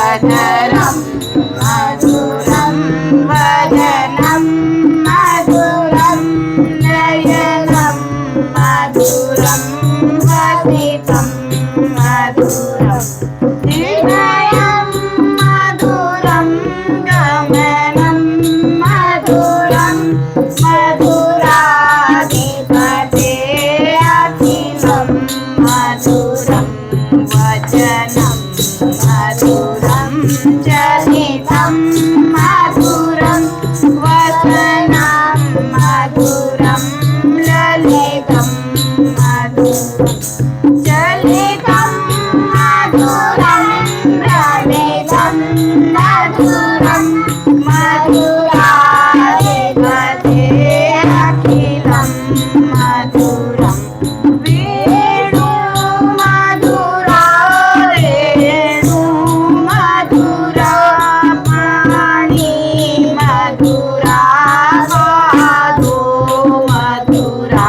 अधरं मधुरं वदनं मधुरं नयनं मधुरं वसितं मधुरं हृदयं मधुरं गमनं मधुरं मधुराधिपते अखिलं मधुरं वचनं मधुरं चलितं मधुरं वचनं मधुरं ललितं मधुरं चलितं मधुरं ललितं मधुरं मधुराधिपते अखिलं मधुरं वेणु मधुरा रेणु मधुरा पाणि मधुरा पादो मधुरा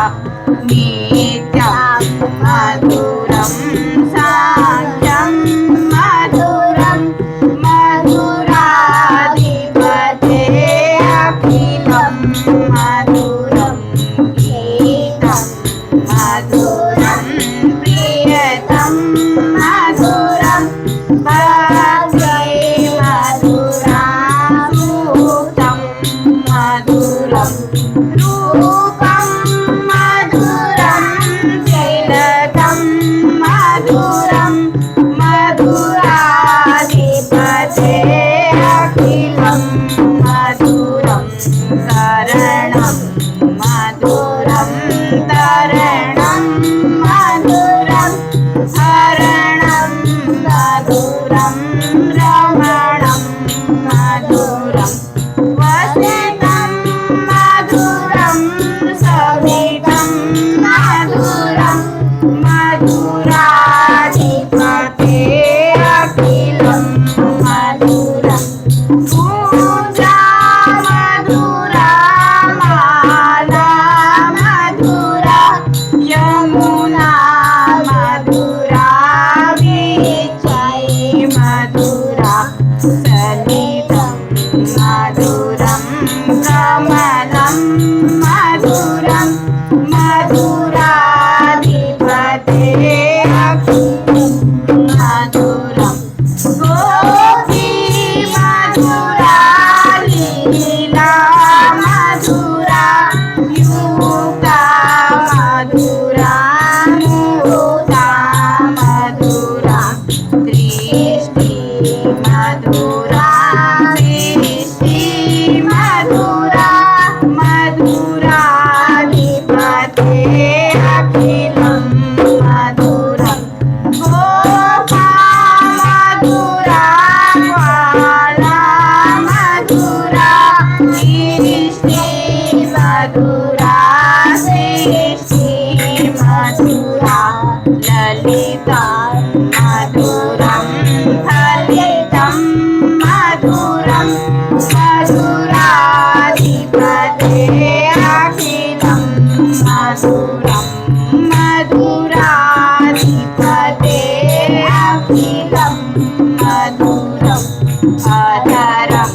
नित्यं मधुरं साङ्ख्यं मधुरं मधुराधिपते अखिलं मधुरं गीतं मधुरं प्रियतं मधुरं भक्ति मधुरा सूक्तं मधुरं रूपं मधुरं तिलकं मधुरं मधुराधिपते अखिलं मधुरं करणं मधुरं तरणं मधुरं हरणं मधुरं रमणं मधुरं वसितं मधुरं सवितं मधुरं मधुराधिपते अखिलं मधुरं पूजा मधुरा माला मधुरा यमुना मधुरा विचै मधुरा सलितं मधुरं कमलं मधुरं मधुराधिपते अखिलं मधुरं गोपी मधुरा लीला मधुरा युक्ता मधुरा मुक्ता मधुरा दृष्टि मधुरा दृष्टि मधुरा मधुराधिपते अखिलं मधुरं गोपा मधुरा ज्वाला मधुरा दृष्टि मधुरा सृष्टि मधुरा ललिता मधुरं फलितं मधुरं मधुराधिपते अखिलं मधुरं मधुराधिपते अखिलं मधुरम् अधरं